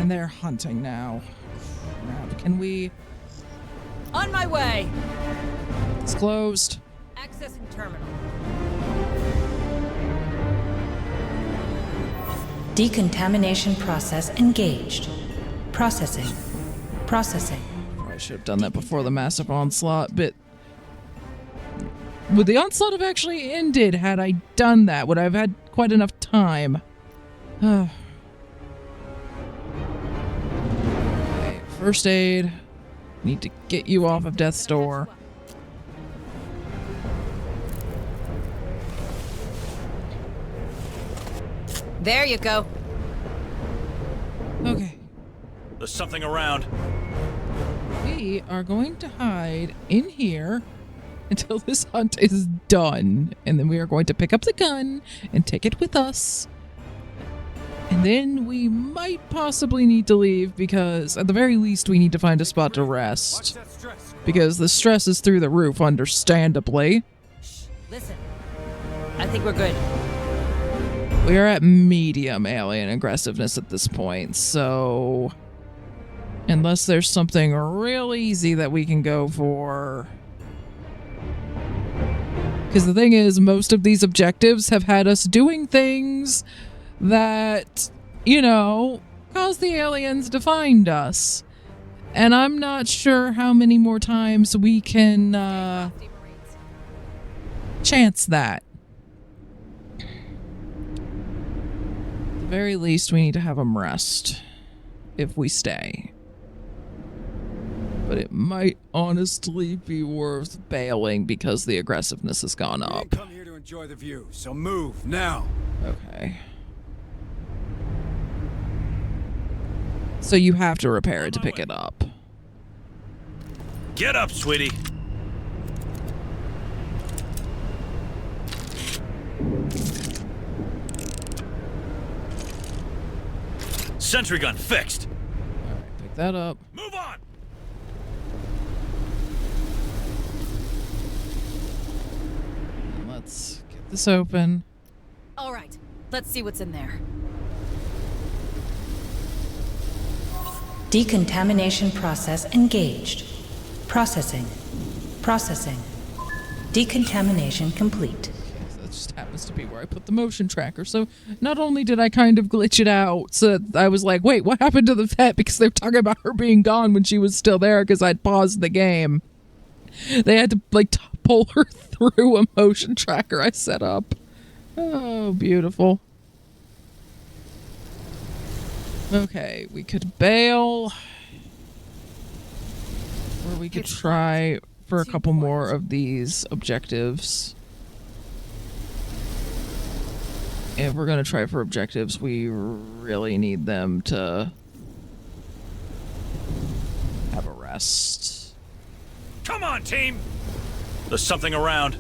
And they're hunting now. Crap. Can we... On my way! It's closed. Accessing terminal. Decontamination process engaged. Processing. Processing. I should have done that before the massive onslaught, but... Would the onslaught have actually ended had I done that? Would I have had quite enough time? Okay, first aid. Need to get you off of death's door. There you go. Okay. There's something around. We are going to hide in here until this hunt is done. And then we are going to pick up the gun and take it with us. And then we might possibly need to leave because at the very least we need to find a spot to rest. Because the stress is through the roof, understandably. Shh, listen. I think we're good. We are at medium alien aggressiveness at this point, so... Unless there's something real easy that we can go for... Because the thing is, most of these objectives have had us doing things that, you know, cause the aliens to find us. And I'm not sure how many more times we can, chance that. At the very least, we need to have them rest if we stay. But it might honestly be worth bailing because the aggressiveness has gone up. We come here to enjoy the view, so move now. Okay. So you have to repair it to pick it up. Get up, sweetie. Sentry gun fixed. All right, pick that up. Move on. And let's get this open. All right, let's see what's in there. Decontamination process engaged. Processing. Processing. Decontamination complete. That just happens to be where I put the motion tracker. So not only did I kind of glitch it out, so I was like, wait, what happened to the vet? Because they were talking about her being gone when she was still there because I'd paused the game. They had to, like, pull her through a motion tracker I set up. Oh, beautiful. Okay, we could bail. Or we could try for a couple more of these objectives. If we're gonna try for objectives, we really need them to have a rest. Come on, team. There's something around.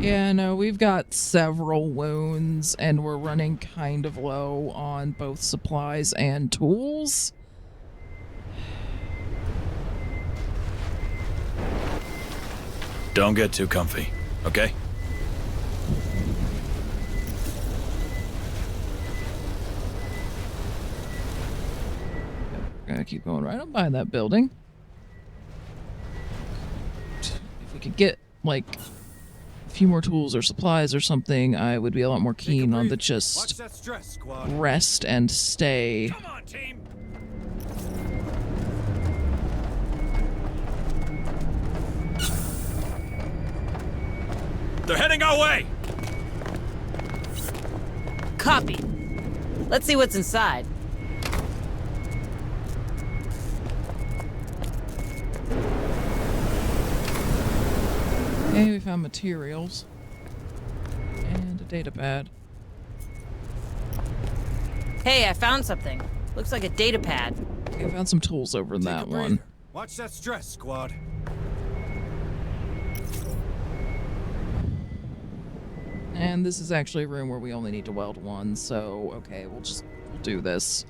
Yeah, no, we've got several wounds, and we're running kind of low on both supplies and tools. Don't get too comfy, okay? We're gonna keep going right up by that building. If we could get, like, few more tools or supplies or something, I would be a lot more keen on the just rest and stay. Come on, team. They're heading our way. Copy. Let's see what's inside. Okay, we found materials. And a data pad. Hey, I found something. Looks like a data pad. Okay, I found some tools over in that one. Watch that stress, squad. And this is actually a room where we only need to weld one, so okay, we'll do this.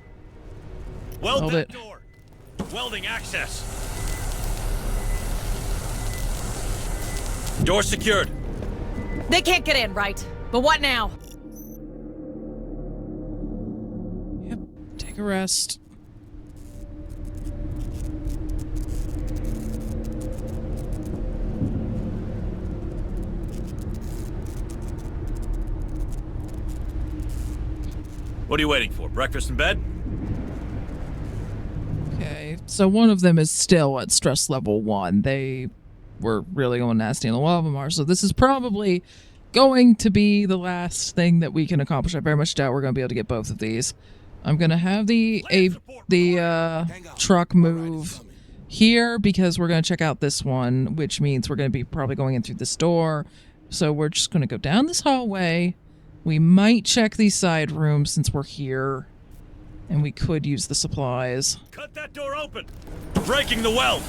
Weld Weld that it. door. Welding access. Door secured. They can't get in, right? But what now? Yep. Take a rest. What are you waiting for? Breakfast in bed? Okay, so one of them is still at stress level 1. They were really going nasty, and a lot of them are. So this is probably going to be the last thing that we can accomplish. I very much doubt we're going to be able to get both of these. I'm going to have the truck move here because we're going to check out this one, which means we're going to be probably going in through this door. So we're just going to go down this hallway. We might check these side rooms since we're here, and we could use the supplies. Cut that door open! Breaking the weld!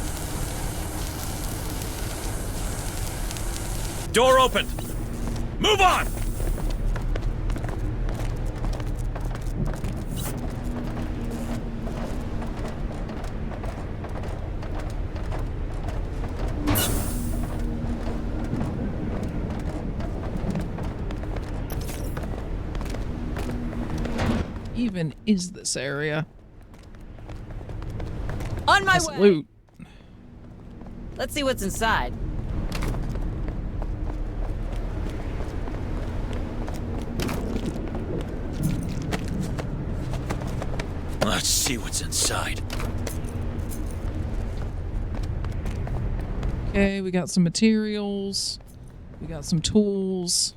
Door opened! Move on! Even is this area? On my That's way. loot. Let's see what's inside. Let's see what's inside. Okay, we got some materials. We got some tools.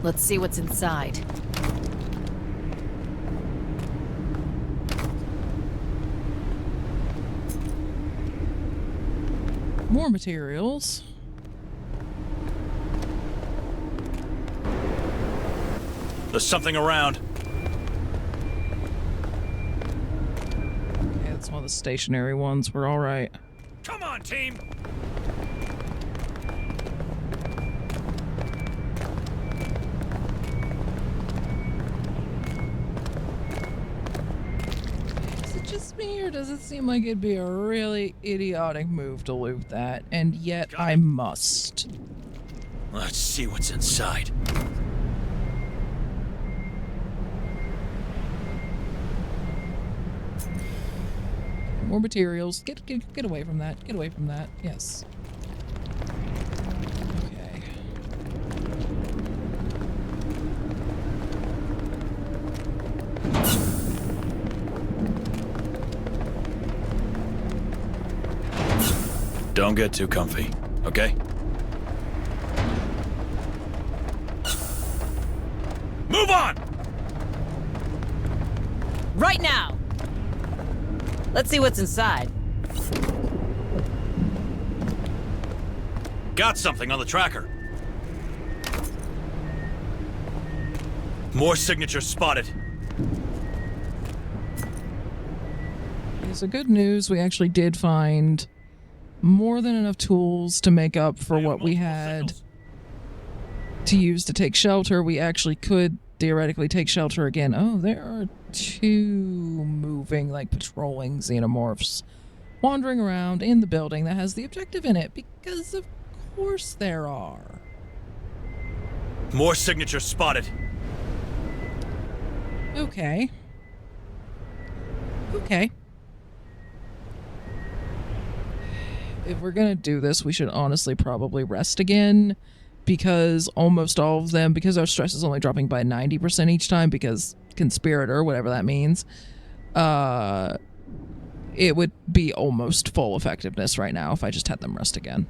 Let's see what's inside. More materials. There's something around. Okay, that's one of the stationary ones. We're all right. Come on, team! Is it just me, or does it seem like it'd be a really idiotic move to loot that? And yet I must. Let's see what's inside. More materials. Get away from that. Get away from that. Yes. Okay. Don't get too comfy, okay? Move on! Right now! Let's see what's inside. Got something on the tracker. More signatures spotted. Okay, so good news, we actually did find more than enough tools to make up for what we had to use to take shelter. We actually could theoretically take shelter again. Oh, there are 2 moving, like, patrolling xenomorphs wandering around in the building that has the objective in it, because of course there are. More signatures spotted. Okay. Okay. If we're gonna do this, we should honestly probably rest again, because almost all of them, because our stress is only dropping by 90% each time, because conspirator, whatever that means, it would be almost full effectiveness right now if I just had them rest again.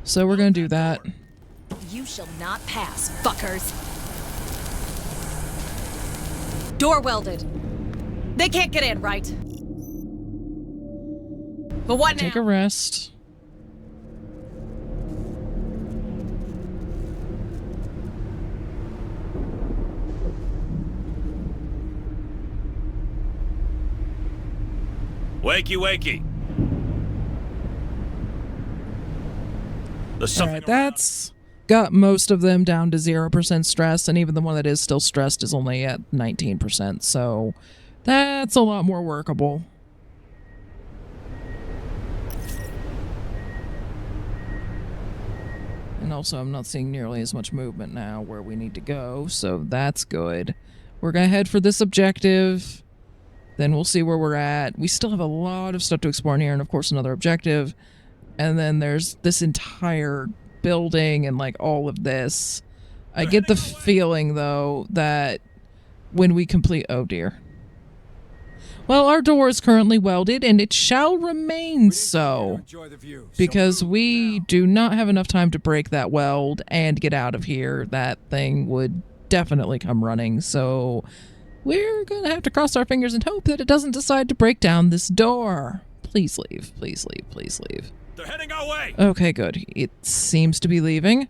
So we're gonna do that. You shall not pass, fuckers. Door welded. They can't get in, right? But what now? Take a rest. Wakey, wakey. There's something Alright, that's got most of them down to 0% stress, and even the one that is still stressed is only at 19%, so That's a lot more workable. And also, I'm not seeing nearly as much movement now where we need to go, so that's good. We're gonna head for this objective, then we'll see where we're at. We still have a lot of stuff to explore in here, and of course another objective. And then there's this entire building and like all of this. I get the feeling, though, that when we complete... Oh, dear. Well, our door is currently welded, and it shall remain so. Because we do not have enough time to break that weld and get out of here. That thing would definitely come running, so we're going to have to cross our fingers and hope that it doesn't decide to break down this door. Please leave. Please leave. Please leave. They're heading our way! Okay, good. It seems to be leaving.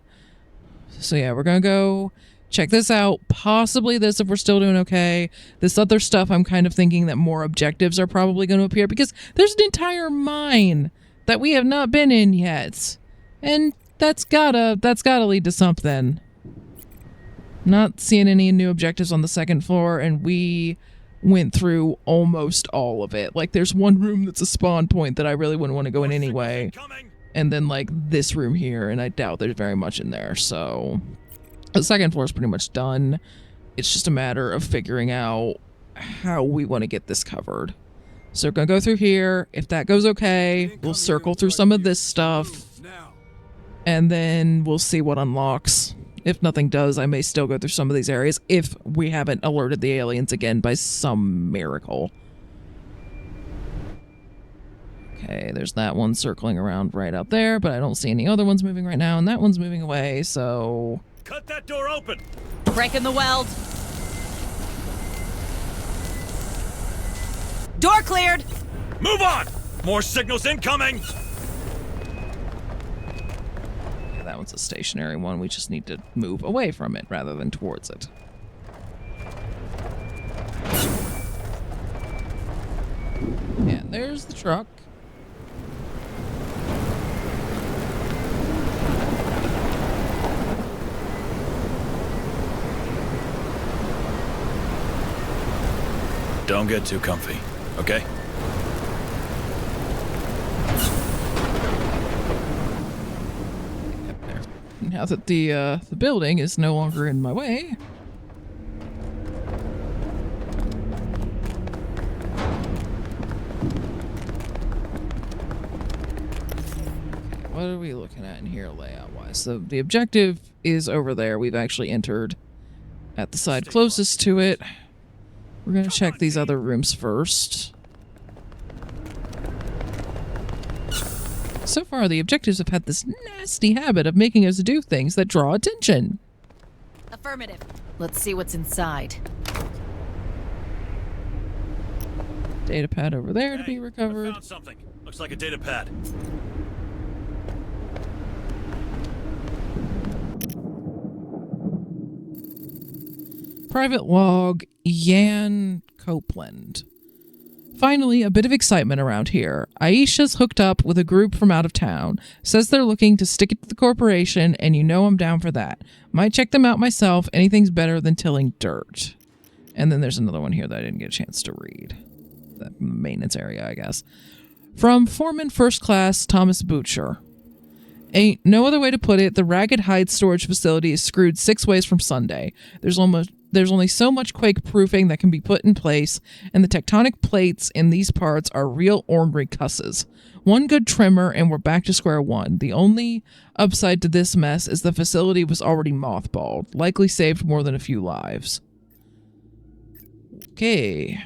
So yeah, we're gonna go check this out. Possibly this if we're still doing okay. This other stuff, I'm kind of thinking that more objectives are probably going to appear because there's an entire mine that we have not been in yet. And that's gotta lead to something. Not seeing any new objectives on the second floor, and we went through almost all of it. Like, there's one room that's a spawn point that I really wouldn't want to go in anyway. And then, like, this room here, and I doubt there's very much in there, so... The second floor is pretty much done. It's just a matter of figuring out how we want to get this covered. So we're going to go through here. If that goes okay, we'll circle through some of this stuff. And then we'll see what unlocks. If nothing does, I may still go through some of these areas if we haven't alerted the aliens again by some miracle. Okay, there's that one circling around right out there, but I don't see any other ones moving right now, and that one's moving away, so... Cut that door open! Breaking the weld. Door cleared! Move on! More signals incoming! That one's a stationary one. We just need to move away from it rather than towards it. Yeah, there's the truck. Don't get too comfy, okay? Now that the building is no longer in my way. Okay, what are we looking at in here layout-wise? So the objective is over there. We've actually entered at the side closest to it. We're going to check these other rooms first. So far, the objectives have had this nasty habit of making us do things that draw attention. Affirmative. Let's see what's inside. Data pad over there to be I recovered. found something. Looks like a data pad. Private log, Yan Copeland. Finally, a bit of excitement around here. Aisha's hooked up with a group from out of town. Says they're looking to stick it to the corporation, and you know I'm down for that. Might check them out myself. Anything's better than tilling dirt. And then there's another one here that I didn't get a chance to read. That maintenance area, I guess. From Foreman First Class Thomas Butcher. Ain't no other way to put it, the Ragged Hide storage facility is screwed 6 ways from Sunday. There's only so much quake proofing that can be put in place, and the tectonic plates in these parts are real ornery cusses. One good trimmer and we're back to square one. The only upside to this mess is the facility was already mothballed, likely saved more than a few lives. Okay.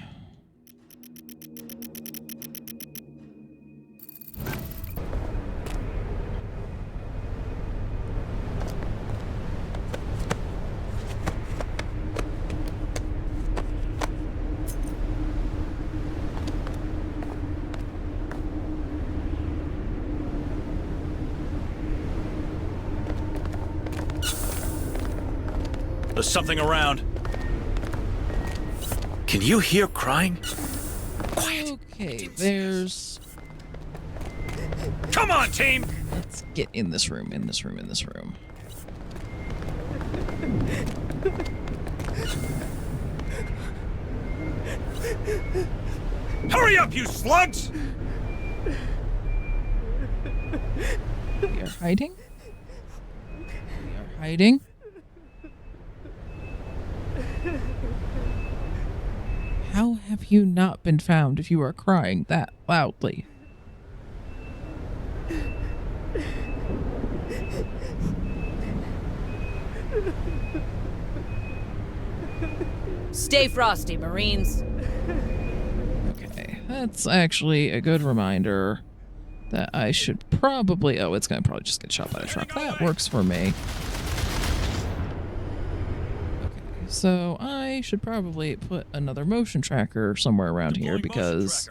There's something around. Can you hear crying? Quiet. Okay, there's... Come on, team! Let's get in this room, in this room, in this room. Hurry up, you slugs! We are hiding. We are hiding. How have you not been found if you are crying that loudly? Stay frosty, Marines. Okay, that's actually a good reminder that I should probably... Oh, it's gonna probably just get shot by a truck. That works for me. Okay, so I should probably put another motion tracker somewhere around here because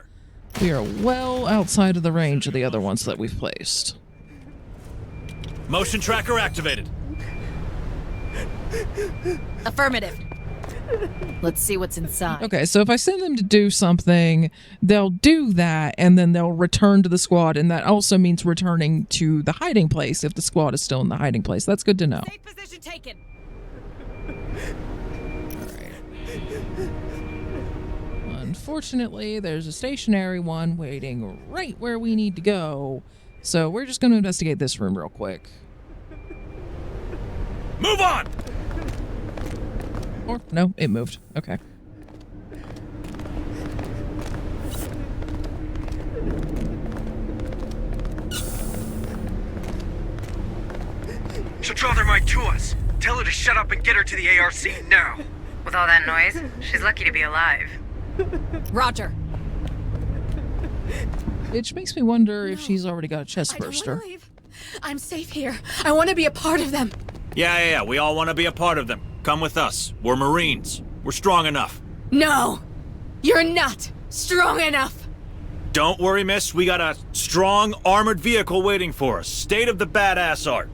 we are well outside of the range of the other ones that we've placed. Motion tracker activated. Affirmative. Let's see what's inside. Okay, so if I send them to do something, they'll do that, and then they'll return to the squad, and that also means returning to the hiding place if the squad is still in the hiding place. That's good to know. Safe position taken. Unfortunately, there's a stationary one waiting right where we need to go, so we're just going to investigate this room real quick. Move on! Or, no, it moved. Okay. She'll draw their mind to us. Tell her to shut up and get her to the ARC now. With all that noise, she's lucky to be alive. Roger. Which makes me wonder if she's already got a chest I don't burster. want to leave. I'm safe here. I want to be a part of them. Yeah, we all want to be a part of them. Come with us. We're Marines. We're strong enough. No! You're not strong enough! Don't worry, miss. We got a strong, armored vehicle waiting for us. State of the badass art.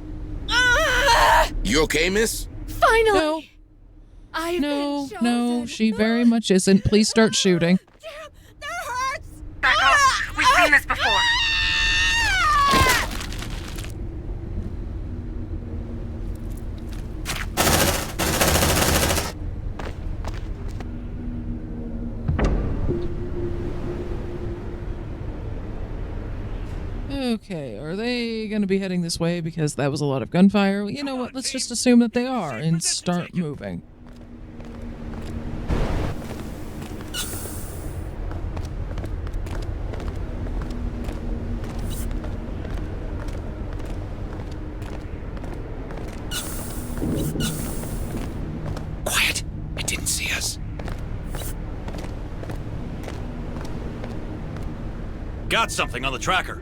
You okay, miss? Finally! No. I've No, been chosen. no, she very much isn't. Please start shooting. Damn, that hurts! Back off! We've seen this before. Okay, are they going to be heading this way because that was a lot of gunfire? You know what, let's just assume that they are and start moving. Quiet. It didn't see us. Got something on the tracker.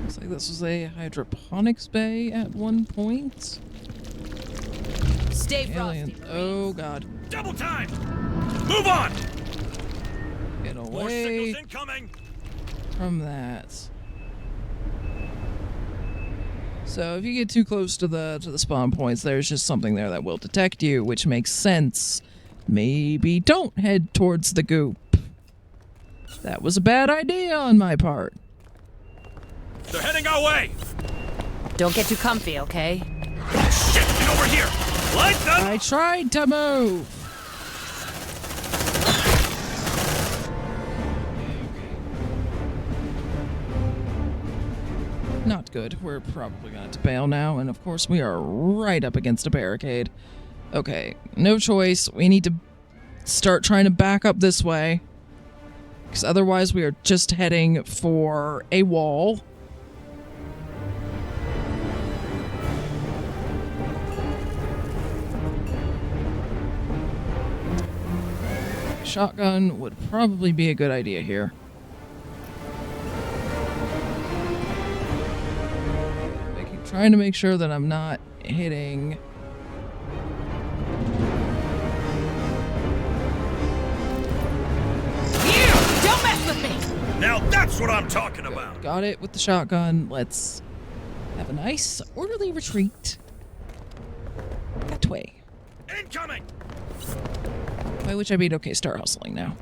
Looks like this was a hydroponics bay at one point. Stay frosty, Aliens. Marines. Oh god. Double time! Move on! Get More away signals incoming! from that. So if you get too close to the spawn points, there's just something there that will detect you, which makes sense. Maybe don't head towards the goop. That was a bad idea on my part. They're heading our way! Don't get too comfy, okay? Shit, get over here! Light them! I tried to move. Not good. We're probably going to have to bail now, and of course we are right up against a barricade. Okay, no choice. We need to start trying to back up this way, because otherwise we are just heading for a wall. Shotgun would probably be a good idea here. Trying to make sure that I'm not hitting. You! Don't mess with me! Now that's what I'm talking about! Got it with the shotgun. Let's have a nice orderly retreat. That way. Incoming! By which I mean, okay, start hustling now.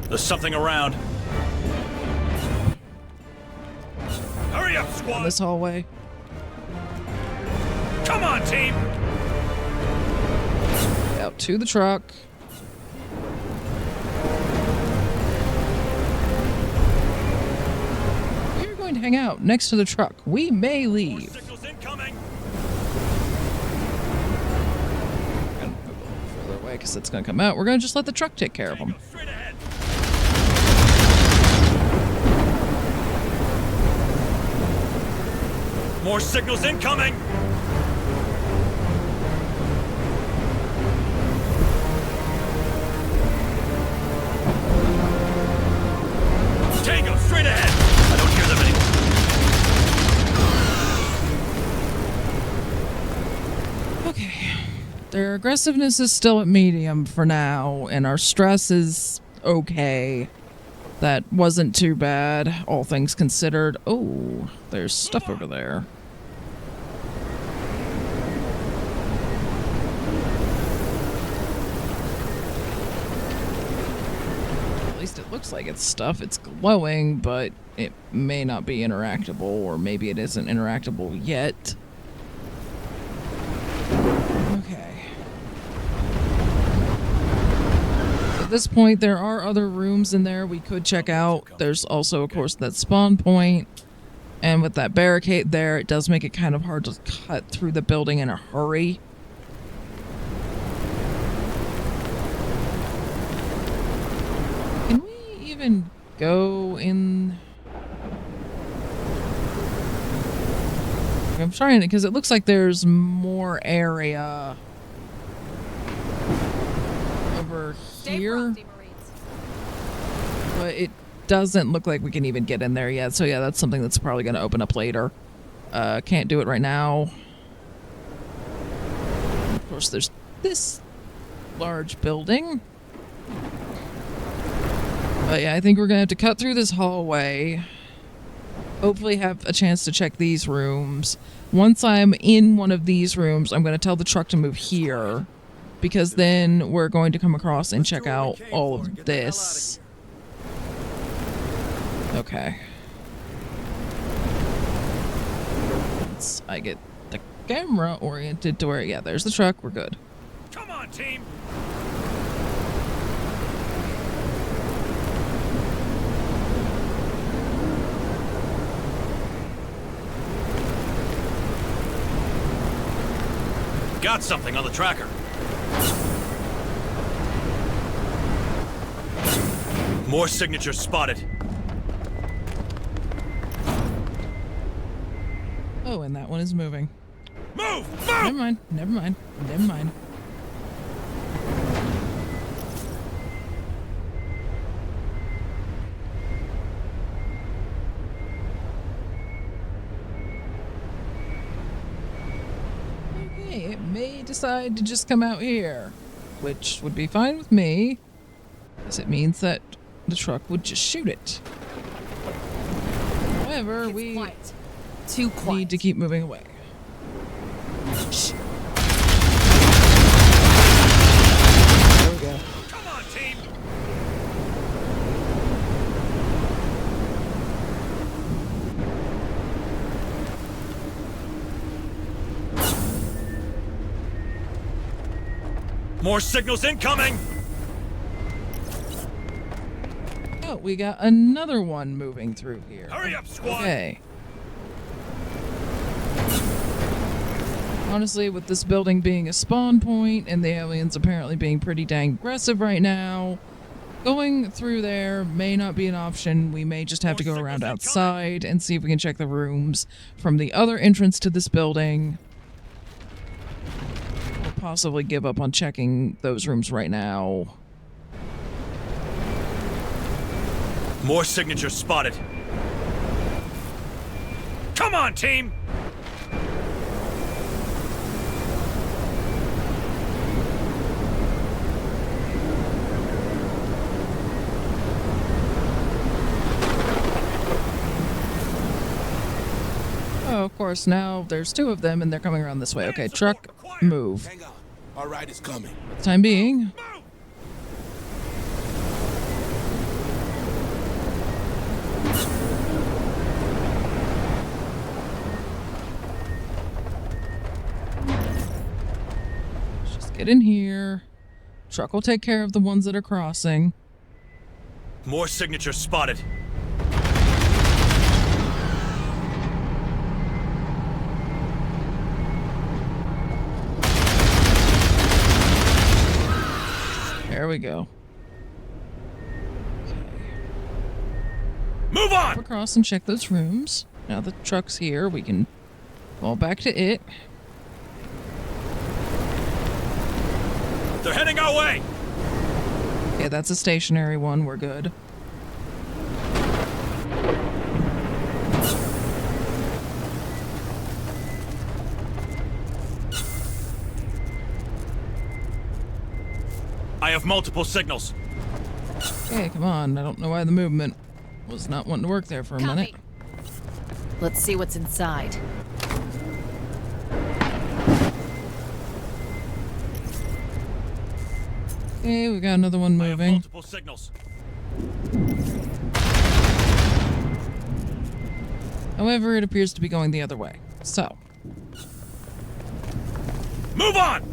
There's something around. Hurry up, In squad! this hallway. Come on, team! Out to the truck. We're going to hang out next to the truck. We may More leave. signals incoming! Gonna move a little further away because it's going to come out. We're going to just let the truck take care of them. Tango, straight ahead! More signals incoming! Tango, straight ahead! I don't hear them anymore. Okay. Their aggressiveness is still at medium for now, and our stress is okay. That wasn't too bad, all things considered. Oh, there's stuff over there. At least it looks like it's stuff. It's glowing, but it may not be interactable, or maybe it isn't interactable yet. Okay. At this point, there are other rooms in there we could check out. There's also, of course, that spawn point. And with that barricade there, it does make it kind of hard to cut through the building in a hurry. Can we even go in? I'm trying to, because it looks like there's more area over here, but it doesn't look like we can even get in there yet. So yeah, that's something that's probably going to open up later. Can't do it right now. Of course, there's this large building. But yeah, I think we're going to have to cut through this hallway. Hopefully have a chance to check these rooms. Once I'm in one of these rooms, I'm going to tell the truck to move here, because then we're going to come across and check out all of this. Okay. Once I get the camera oriented to where, yeah, there's the truck, we're good. Come on, team! Got something on the tracker. More signatures spotted. Oh, and that one is moving. Move! Move! Never mind, never mind, never mind. Okay, it may decide to just come out here, which would be fine with me, as it means that the truck would just shoot it. However, we Quiet. Too quiet. need to keep moving away. Shh. There we go. Come on, team! More signals incoming! Oh, we got another one moving through here. Hurry up, squad! Okay. Honestly, with this building being a spawn point and the aliens apparently being pretty dang aggressive right now, going through there may not be an option. We may just have to go around outside and see if we can check the rooms from the other entrance to this building. We'll possibly give up on checking those rooms right now. More signatures spotted. Come on, team! Oh, of course, now there's two of them, and they're coming around this way. Okay, truck, move. Hang on. All right, it's coming. For the time being. Let's just get in here. Truck will take care of the ones that are crossing. More signatures spotted. There we go. Move on! Across and check those rooms. Now the truck's here, we can fall back to it. They're heading our way! Okay, that's a stationary one, we're good. I have multiple signals. Okay, come on. I don't know why the movement was not wanting to work there for a minute. Let's see what's inside. Okay, we got another one I have moving. multiple signals. However, it appears to be going the other way. So, Move on!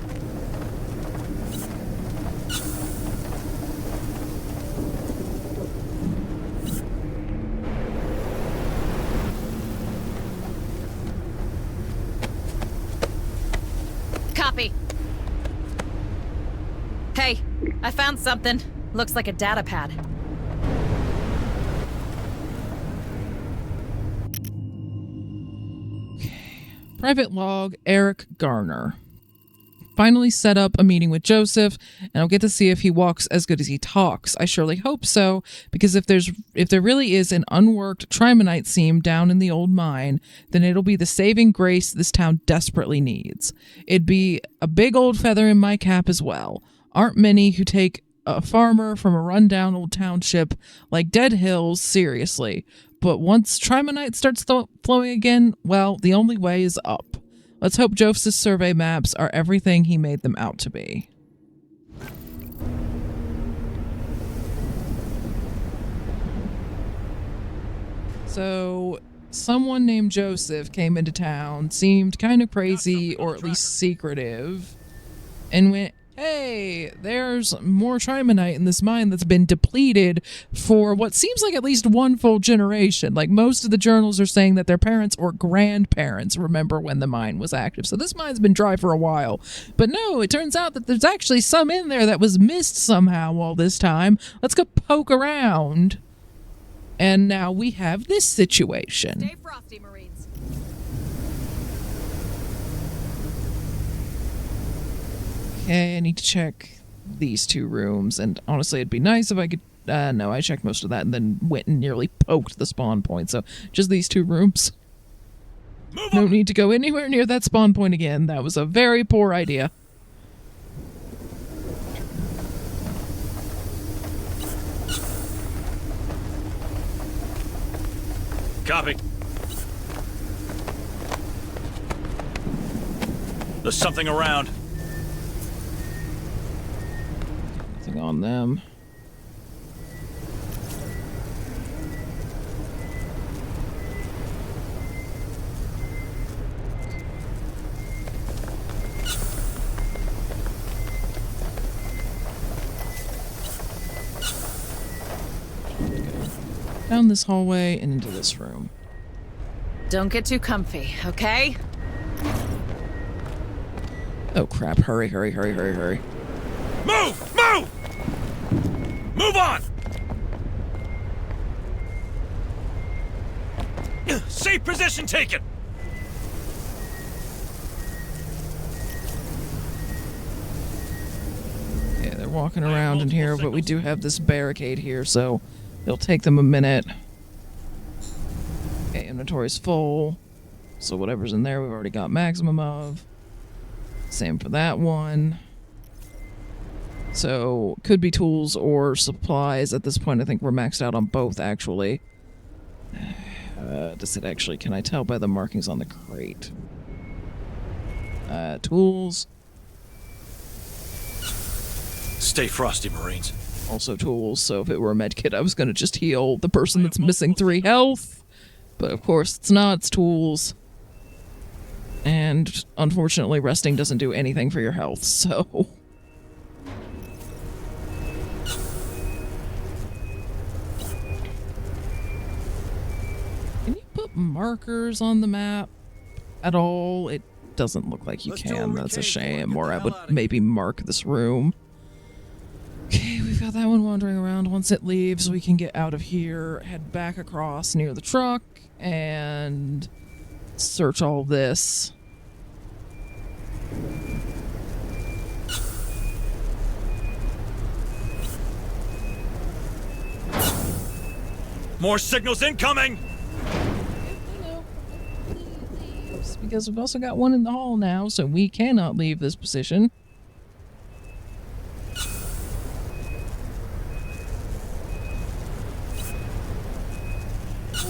Copy. Hey, I found something. Looks like a data pad. private log, Eric Garner. Finally set up a meeting with Joseph, and I'll get to see if he walks as good as he talks. I surely hope so, because if there really is an unworked trimonite seam down in the old mine, then it'll be the saving grace this town desperately needs. It'd be a big old feather in my cap as well. Aren't many who take a farmer from a rundown old township like Dead Hills seriously. But once trimonite starts flowing again, well, the only way is up. Let's hope Joseph's survey maps are everything he made them out to be. So, someone named Joseph came into town, seemed kind of crazy or at least secretive, and went, hey, there's more trimonite in this mine that's been depleted for what seems like at least one full generation. Like, most of the journals are saying that their parents or grandparents remember when the mine was active. So this mine's been dry for a while. But no, it turns out that there's actually some in there that was missed somehow all this time. Let's go poke around. And now we have this situation. Stay frosty, Marines. Okay, I need to check these two rooms, and honestly, it'd be nice if I could... no, I checked most of that and then went and nearly poked the spawn point, so just these two rooms. No need to go anywhere near that spawn point again. That was a very poor idea. Copy. There's something around. Nothing on them. Down this hallway and into this room. Don't get too comfy, okay? Oh crap, hurry, hurry, hurry, hurry, hurry. Move! Move! Move on! Safe position taken! Yeah, they're walking around in here, but we do have this barricade here, so it'll take them a minute. Okay, inventory's full, so whatever's in there we've already got maximum of. Same for that one. So, could be tools or supplies. At this point, I think we're maxed out on both, actually. Does it actually, can I tell by the markings on the crate? Tools. Stay frosty, Marines. Also tools, so if it were a med kit, I was gonna just heal the person that's missing 3 health. But of course it's not, it's tools. And unfortunately, resting doesn't do anything for your health, so... Can you put markers on the map at all? It doesn't look like you can, that's a shame. Or I would maybe mark this room. Okay, we've got that one wandering around. Once it leaves, we can get out of here, head back across near the truck, and search all this. More signals incoming! Because we've also got one in the hall now, so we cannot leave this position.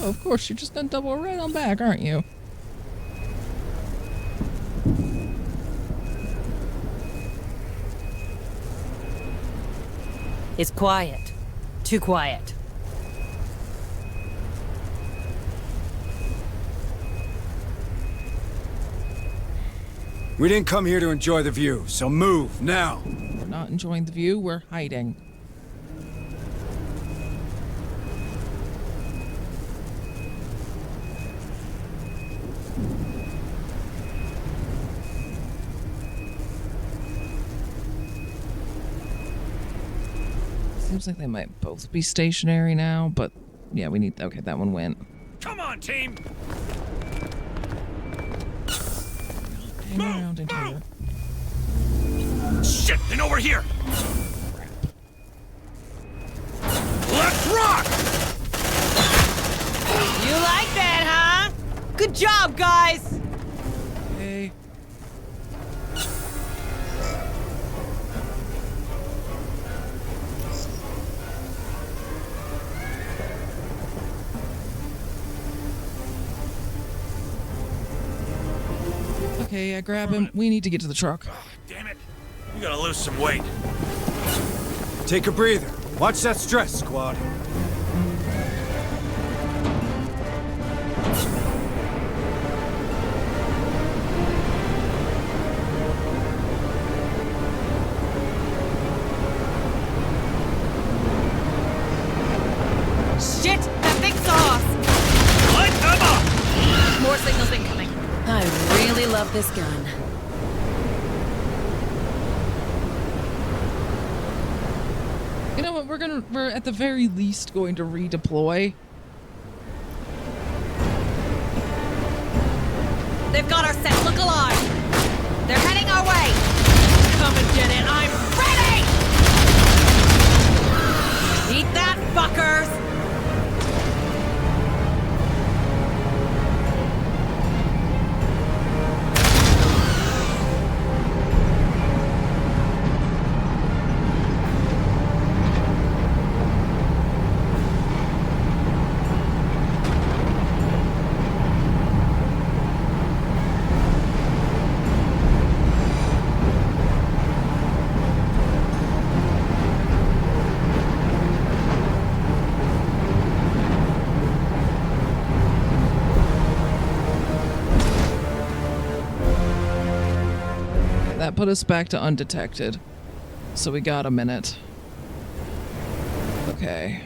Oh, of course, you're just gonna double right on back, aren't you? It's quiet. Too quiet. We didn't come here to enjoy the view, so move, now! We're not enjoying the view, we're hiding. Seems like they might both be stationary now, but yeah, we need... Okay, that one went. Come on, team! Hang around in here. Shit, they know we're here! Let's rock! You like that, huh? Good job, guys! Okay. Okay, I grab him. We need to get to the truck. Damn it. You gotta lose some weight. Take a breather. Watch that stress, squad. Shit! That big sauce! Light them up! More signals incoming. I really love this gun. You know what? We're at the very least going to redeploy. They've got our set. Look alive! They're heading our way! Come and get it! I'm ready! Eat that, fuckers! That put us back to undetected. So we got a minute. Okay.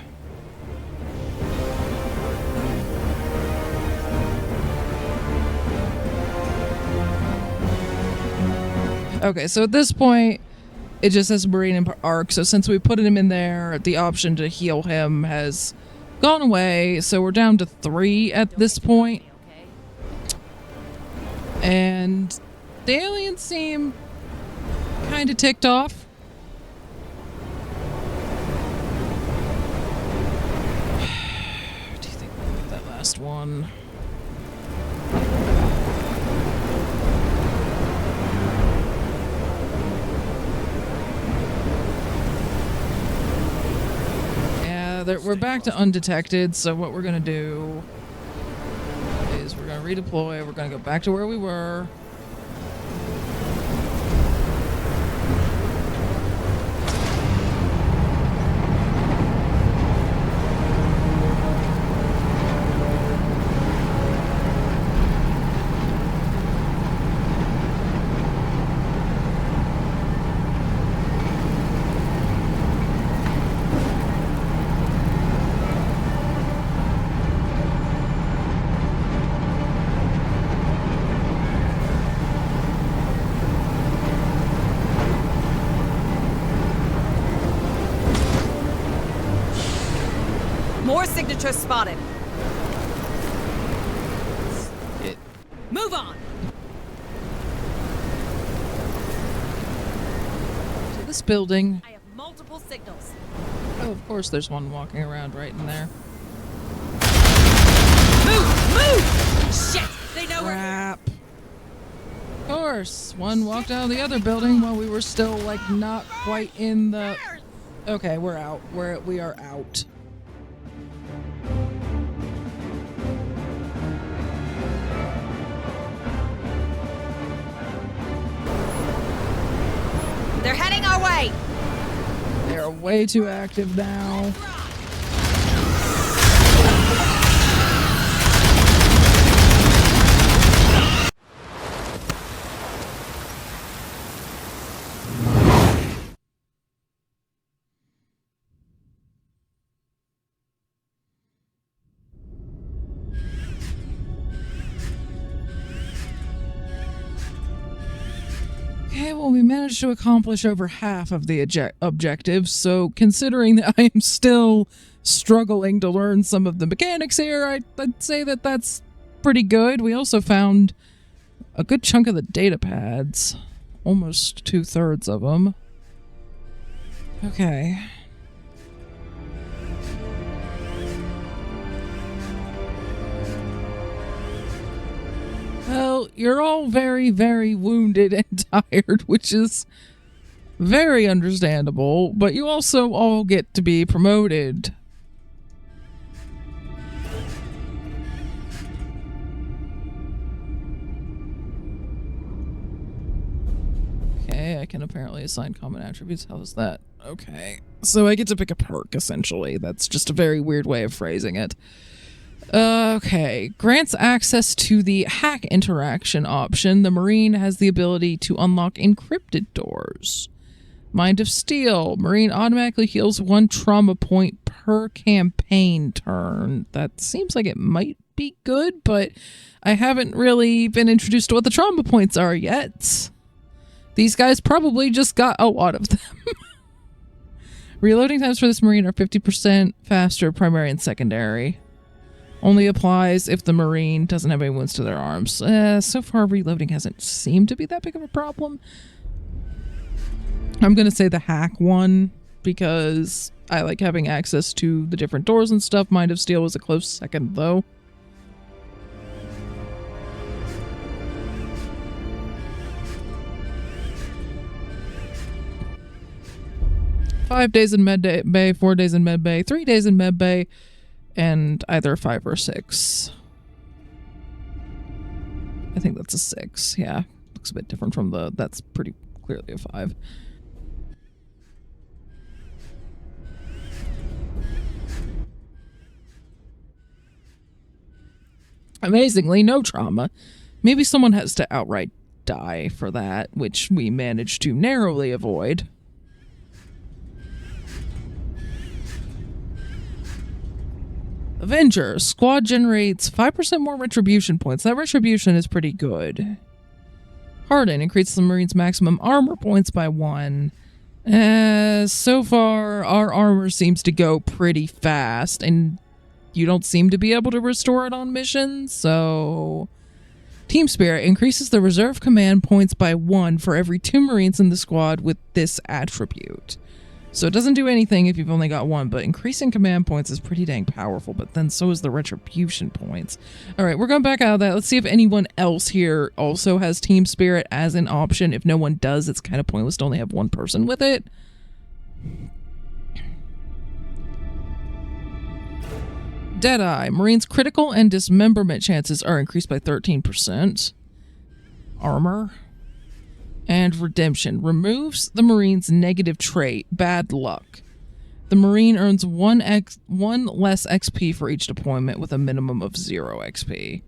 Okay, so at this point, it just says Marine and Arc. So since we put him in there, the option to heal him has gone away. So we're down to 3 at this point. And the aliens seem kind of ticked off. Do you think we'll get that last one? Yeah, we're back to undetected, so what we're gonna do redeploy. We're gonna go back to where we were. More signatures spotted. It, Move on. to this building. I have multiple signals. Oh, of course there's one walking around right in there. Move! Shit! They know we're here. Crap. Of course. One walked out of the other building while we were still, like, not quite in the... Okay, we're out. We are out. They're heading our way. They're way too active now. Okay, well, we managed to accomplish over half of the objectives, so considering that I am still struggling to learn some of the mechanics here, I'd say that that's pretty good. We also found a good chunk of the data pads. Almost 2/3 of them. Okay. Well, you're all very, very wounded and tired, which is very understandable, but you also all get to be promoted. Okay, I can apparently assign common attributes. How is that? Okay. So I get to pick a perk, essentially. That's just a very weird way of phrasing it. Okay. Grants access to the hack interaction option. The Marine has the ability to unlock encrypted doors. Mind of Steel. Marine automatically heals 1 trauma point per campaign turn. That seems like it might be good, but I haven't really been introduced to what the trauma points are yet. These guys probably just got a lot of them. Reloading times for this Marine are 50% faster, primary and secondary. Only applies if the Marine doesn't have any wounds to their arms. So far, reloading hasn't seemed to be that big of a problem. I'm going to say the hack one because I like having access to the different doors and stuff. Mind of Steel was a close second, though. Five days in med bay, 4 days in med bay, 3 days in med bay, and either 5 or 6. I think that's a 6. Yeah, looks a bit different from the. That's pretty clearly a 5. Amazingly, no trauma. Maybe someone has to outright die for that, which we managed to narrowly avoid. Avenger. Squad generates 5% more retribution points. That retribution is pretty good. Harden. Increases the Marine's maximum armor points by 1. So far, our armor seems to go pretty fast, and you don't seem to be able to restore it on missions, so... Team Spirit. Increases the reserve command points by 1 for every 2 Marines in the squad with this attribute. So it doesn't do anything if you've only got 1, but increasing command points is pretty dang powerful, but then so is the retribution points. Alright, we're going back out of that. Let's see if anyone else here also has Team Spirit as an option. If no one does, it's kind of pointless to only have 1 person with it. Deadeye. Marines' critical and dismemberment chances are increased by 13%. Armor. And Redemption. Removes the Marine's negative trait, Bad Luck. The Marine earns one less XP for each deployment with a minimum of 0 XP.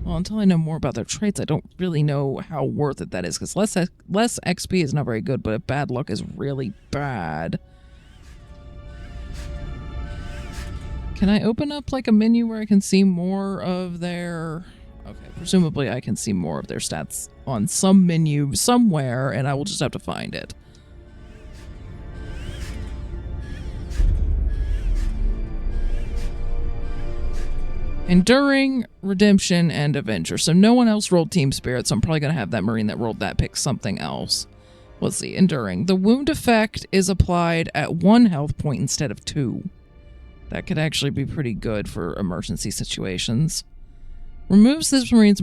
Well, until I know more about their traits, I don't really know how worth it that is, because less XP is not very good, but Bad Luck is really bad. Can I open up like a menu where I can see more of their... Okay, presumably I can see more of their stats on some menu somewhere, and I will just have to find it. Enduring, Redemption, and Avenger. So no one else rolled Team Spirit, so I'm probably going to have that Marine that rolled that pick something else. Let's see, Enduring. The wound effect is applied at 1 health point instead of 2. That could actually be pretty good for emergency situations. Removes this Marine's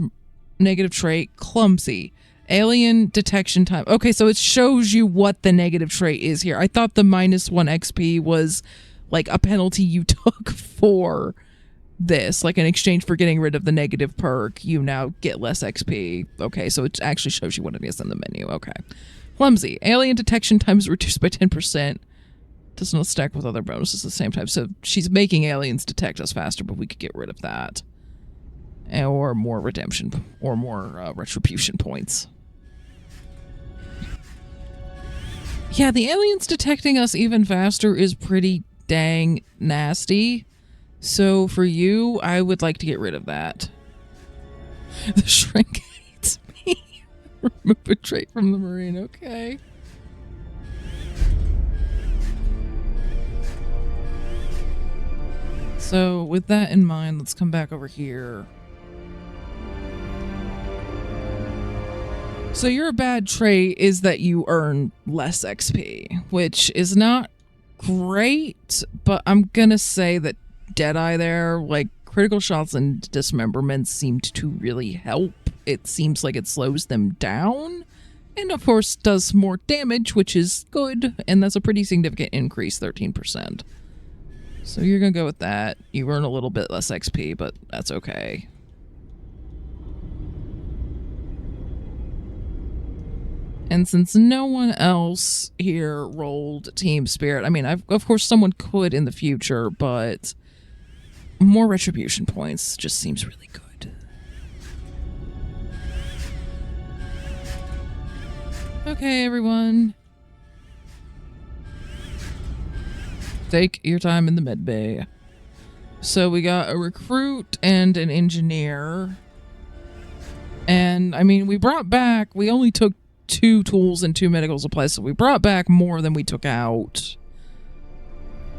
negative trait, Clumsy. Alien detection time. Okay, so it shows you what the negative trait is here. I thought the -1 XP was like a penalty you took for this. Like in exchange for getting rid of the negative perk, you now get less XP. Okay, so it actually shows you what it is in the menu. Okay. Clumsy. Alien detection time is reduced by 10%. Does not stack with other bonuses at the same time. So she's making aliens detect us faster, but we could get rid of that. Or more redemption, or more retribution points. Yeah, the aliens detecting us even faster is pretty dang nasty. So for you, I would like to get rid of that. The shrink hates me. Remove a trait from the Marine, okay. So with that in mind, let's come back over here. So your bad trait is that you earn less XP, which is not great, but I'm gonna say that Deadeye there, like critical shots and dismemberments seemed to really help. It seems like it slows them down, and of course does more damage, which is good, and that's a pretty significant increase, 13%. So you're gonna go with that. You earn a little bit less XP, but that's okay. And since no one else here rolled Team Spirit, I mean, of course someone could in the future, but more retribution points just seems really good. Okay, everyone. Take your time in the med bay. So we got a recruit and an engineer. And, I mean, we only took 2 tools and 2 medical supplies, so we brought back more than we took out.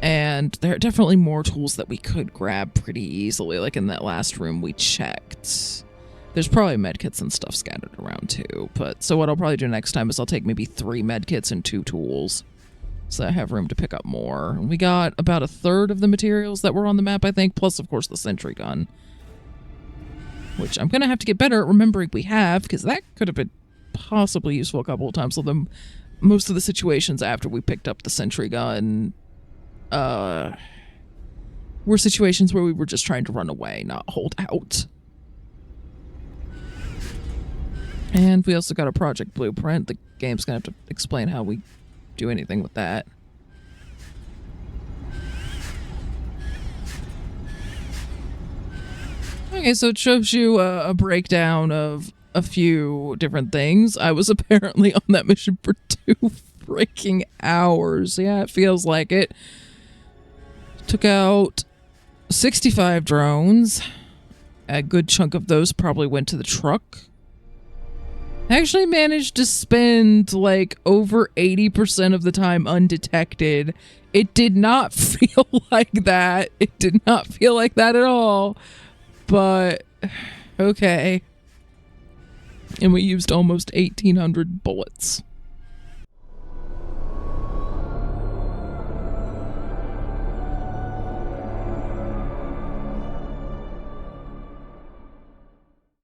And there are definitely more tools that we could grab pretty easily, like in that last room we checked. There's probably medkits and stuff scattered around too, but so what I'll probably do next time is I'll take maybe 3 medkits and 2 tools, so I have room to pick up more. We got about 1/3 of the materials that were on the map, I think, plus of course the sentry gun, which I'm gonna have to get better at remembering we have, because that could have been possibly useful a couple of times, although most of the situations after we picked up the sentry gun were situations where we were just trying to run away, not hold out. And we also got a project blueprint. The game's gonna have to explain how we do anything with that. Okay, so it shows you a breakdown of a few different things. I was apparently on that mission for 2 freaking hours. Yeah, it feels like it. Took out 65 drones. A good chunk of those probably went to the truck. Actually managed to spend like over 80% of the time undetected. It did not feel like that. It did not feel like that at all. But okay. And we used almost 1,800 bullets.